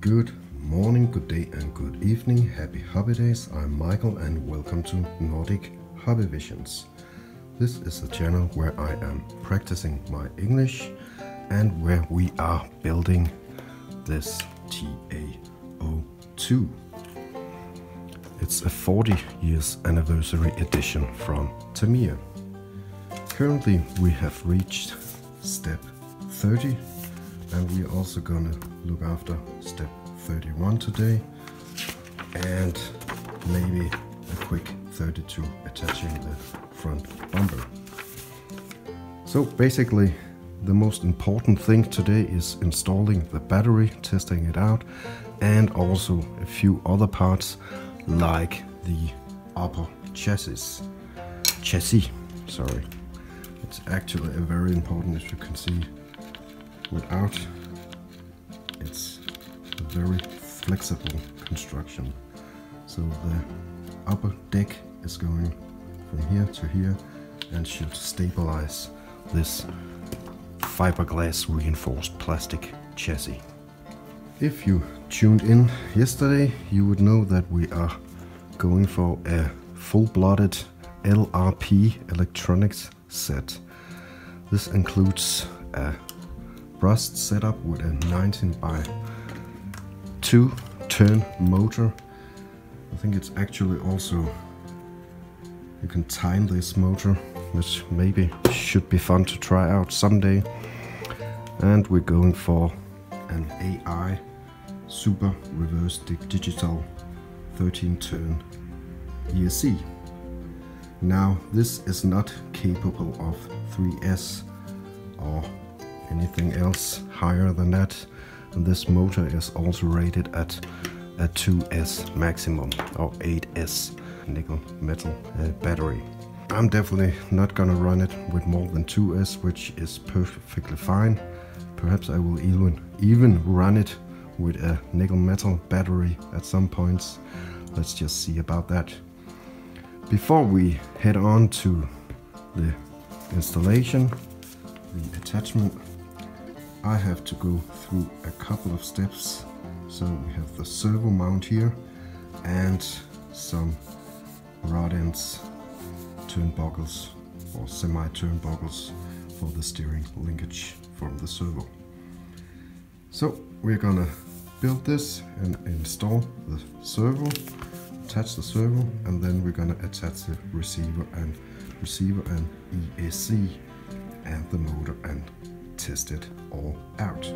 Good morning, good day and good evening. Happy hobby days. I'm Michael and welcome to Nordic RC Visions. This is a channel where I am practicing my English and where we are building this TA-02. It's a 40 years anniversary edition from Tamiya. Currently we have reached step 30 and we're also gonna look after step 31 today and maybe a quick 32 attaching the front bumper. So basically the most important thing today is installing the battery, testing it out, and also a few other parts like the upper chassis. Sorry. It's actually a very important, as you can see, without it's a very flexible construction. So the upper deck is going from here to here and should stabilize this fiberglass reinforced plastic chassis. If you tuned in yesterday, you would know that we are going for a full-blooded LRP electronics set. This includes a rust setup with a 19x2 turn motor. I think it's actually also, you can time this motor, which maybe should be fun to try out someday. And we're going for an AI super reverse digital 13 turn ESC. Now this is not capable of 3S or anything else higher than that, and this motor is also rated at a 2S maximum or 8S nickel metal battery. I'm definitely not gonna run it with more than 2S, which is perfectly fine. Perhaps I will even run it with a nickel metal battery at some points. Let's just see about that. Before we head on to the installation, the attachment, I have to go through a couple of steps. So we have the servo mount here and some rod ends, turnbuckles or semi-turnbuckles for the steering linkage from the servo. So we're gonna build this and install the servo, attach the servo, and then we're gonna attach the receiver and ESC and the motor and test it all out.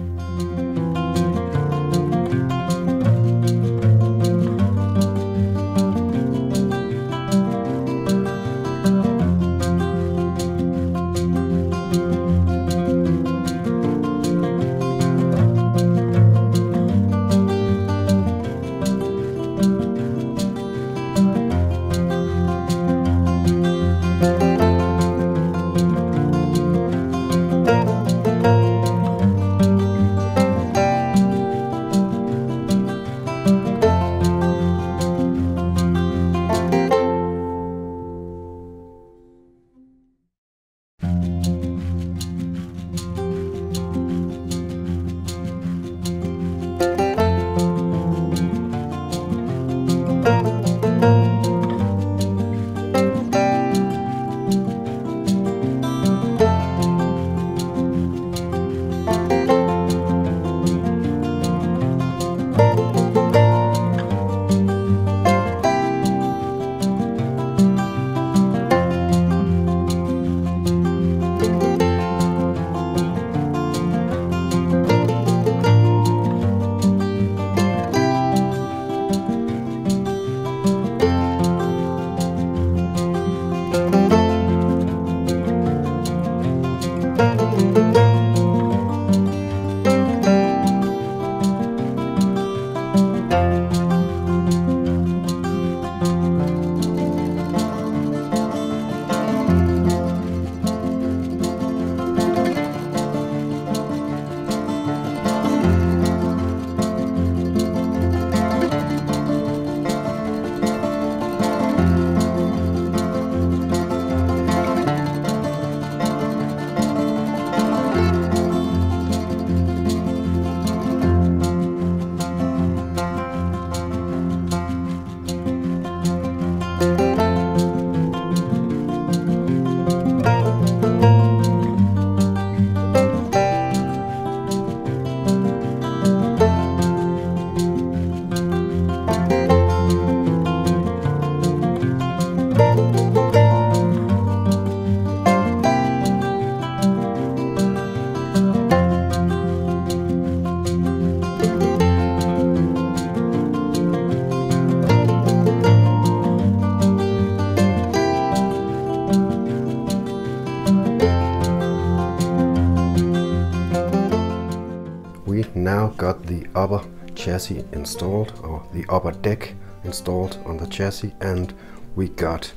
got the upper chassis installed, or the upper deck installed on the chassis, and we got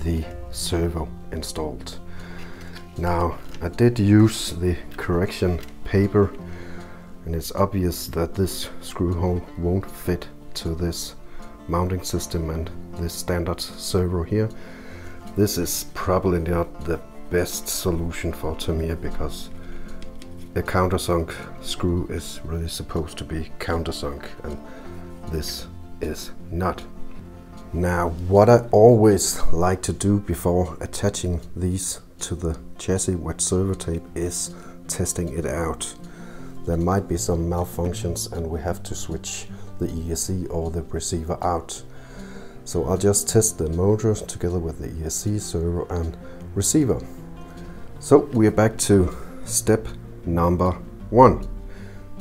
the servo installed. Now, I did use the correction paper, and it's obvious that this screw hole won't fit to this mounting system and this standard servo here. This is probably not the best solution for Tamiya, because a countersunk screw is really supposed to be countersunk, and this is not. Now, what I always like to do before attaching these to the chassis with servo tape is testing it out. There might be some malfunctions and we have to switch the ESC or the receiver out. So I'll just test the motors together with the ESC, servo and receiver. So we are back to step number 1.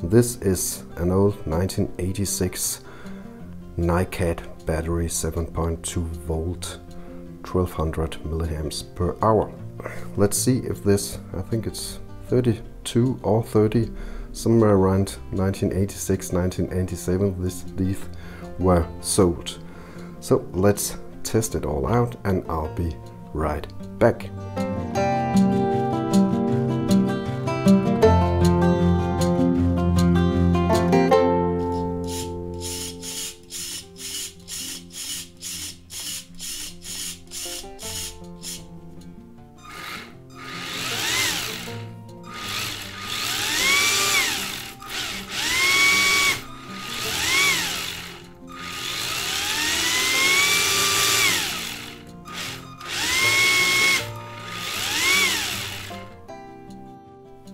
This is an old 1986 NiCad battery, 7.2 volt, 1200 milliamps per hour. Let's see if this, I think it's 32 or 30, somewhere around 1986, 1987, these were sold. So let's test it all out and I'll be right back.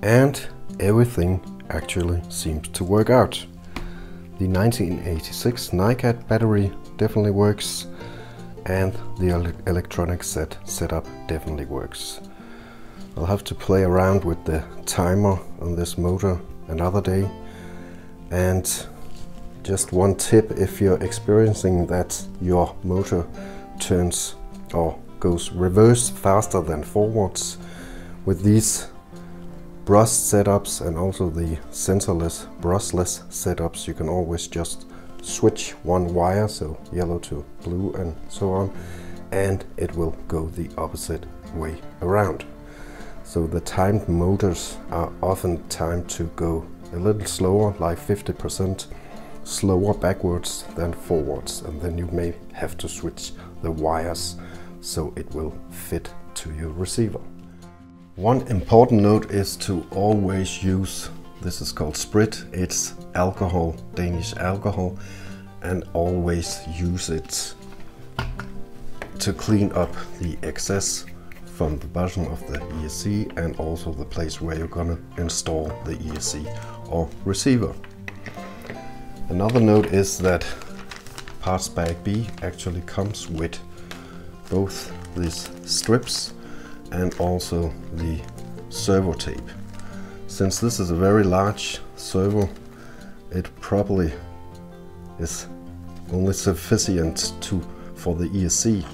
And everything actually seems to work out. The 1986 NiCad battery definitely works, and the electronic setup definitely works. I'll have to play around with the timer on this motor another day. And just one tip, if you're experiencing that your motor turns or goes reverse faster than forwards, with these brush setups and also the sensorless brushless setups, you can always just switch one wire, so yellow to blue and so on, and it will go the opposite way around. So the timed motors are often timed to go a little slower, like 50% slower backwards than forwards, and then you may have to switch the wires so it will fit to your receiver. One important note is to always use, this is called Sprit, it's alcohol, Danish alcohol, and always use it to clean up the excess from the bottom of the ESC and also the place where you're gonna install the ESC or receiver. Another note is that parts bag B actually comes with both these strips and also the servo tape. Since this is a very large servo, it probably is only sufficient for the ESC.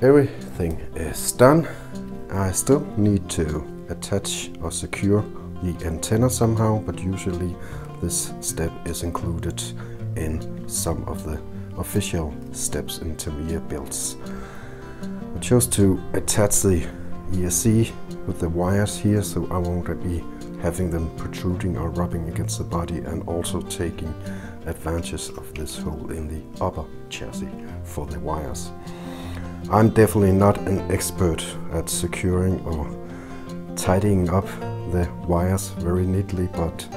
Everything is done. I still need to attach or secure the antenna somehow, but usually this step is included in some of the official steps in Tamiya builds. I chose to attach the ESC with the wires here, so I won't be having them protruding or rubbing against the body, and also taking advantage of this hole in the upper chassis for the wires. I'm definitely not an expert at securing or tidying up the wires very neatly, but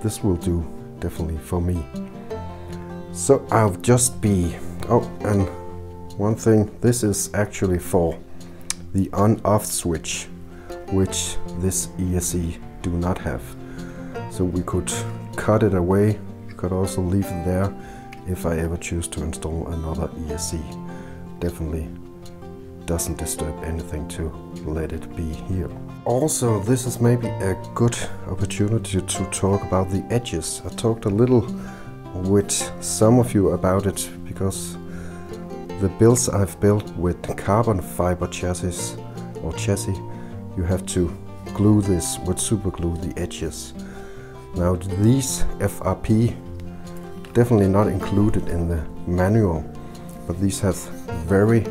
this will do definitely for me. So I'll just be, oh, and one thing, this is actually for the on-off switch, which this ESC do not have. So we could cut it away, could also leave it there if I ever choose to install another ESC. Definitely doesn't disturb anything to let it be here. Also, this is maybe a good opportunity to talk about the edges. I talked a little with some of you about it because the builds I've built with carbon fiber chassis or chassis, you have to glue this with super glue, the edges. Now these FRP definitely not included in the manual, but these have very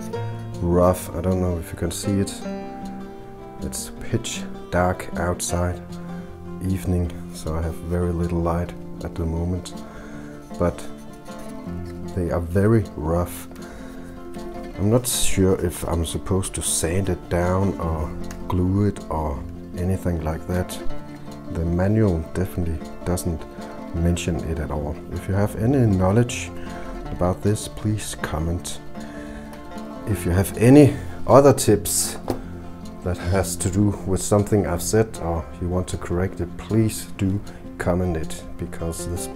rough, I don't know if you can see it, it's pitch dark outside, evening, so I have very little light at the moment, but they are very rough. I'm not sure if I'm supposed to sand it down or glue it or anything like that. The manual definitely doesn't mention it at all. If you have any knowledge about this, please comment. If you have any other tips that has to do with something I've said or you want to correct it, please do comment it, because this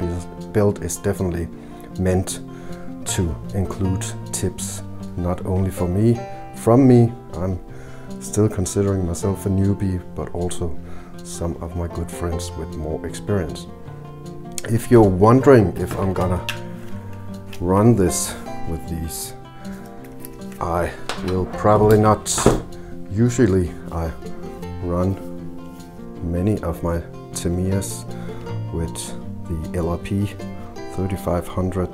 build is definitely meant to include tips, not only for me, from me, I'm still considering myself a newbie, but also some of my good friends with more experience. If you're wondering if I'm gonna run this with these, I will probably not. Usually I run many of my Tamiyas with the LRP 3500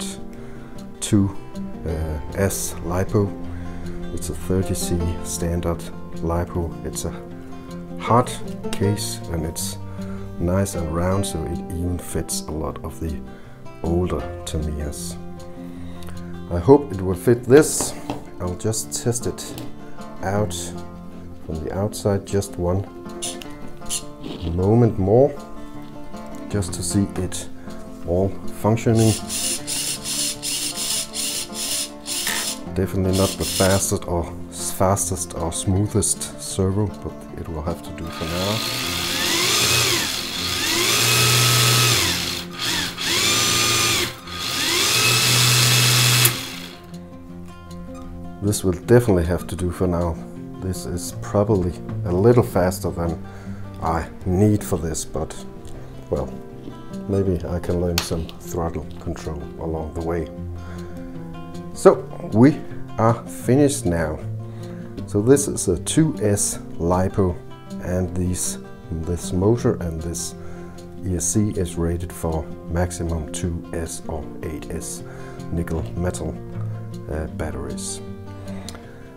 2S LiPo. It's a 30C standard LiPo. It's a hard case and it's nice and round, so it even fits a lot of the older Tamiyas. I hope it will fit this. I'll just test it out from the outside just one moment more, just to see it all functioning. Definitely not the fastest or smoothest servo, but it will have to do for now. This will definitely have to do for now. This is probably a little faster than I need for this, but well, maybe I can learn some throttle control along the way. So we are finished now. So this is a 2S LiPo, and this motor and this ESC is rated for maximum 2S or 8S nickel metal batteries.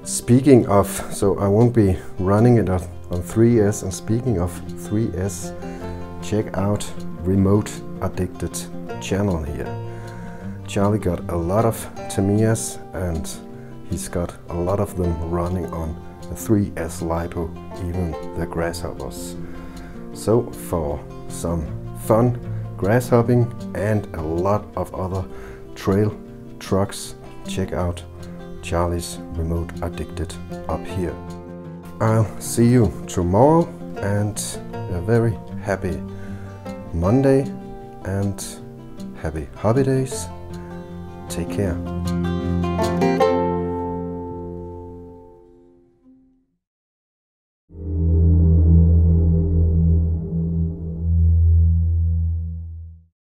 Speaking of, so I won't be running it on 3S, and speaking of 3S, check out Remote Addicted channel here. Charlie got a lot of Tamiyas and he's got a lot of them running on the 3S LiPo, even the grasshoppers. So for some fun grasshopping and a lot of other trail trucks, check out Charlie's Remote Addicted up here. I'll see you tomorrow, and a very happy Monday and happy holidays. Take care.